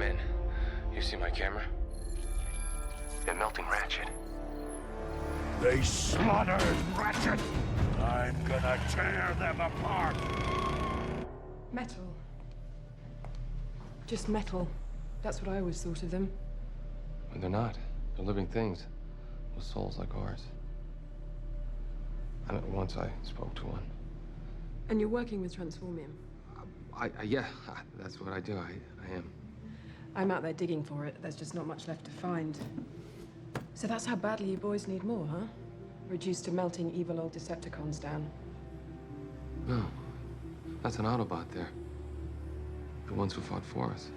in. You see my camera? They're melting Ratchet. They slaughtered Ratchet! I'm gonna tear them apart! Metal. Just metal. That's what I always thought of them. But they're not. They're living things with souls like ours. And once I spoke to one. And you're working with Transformium? Yeah, that's what I do. I am. I'm out there digging for it. There's just not much left to find. So that's how badly you boys need more, huh? Reduced to melting evil old Decepticons down. No. That's an Autobot there. The ones who fought for us.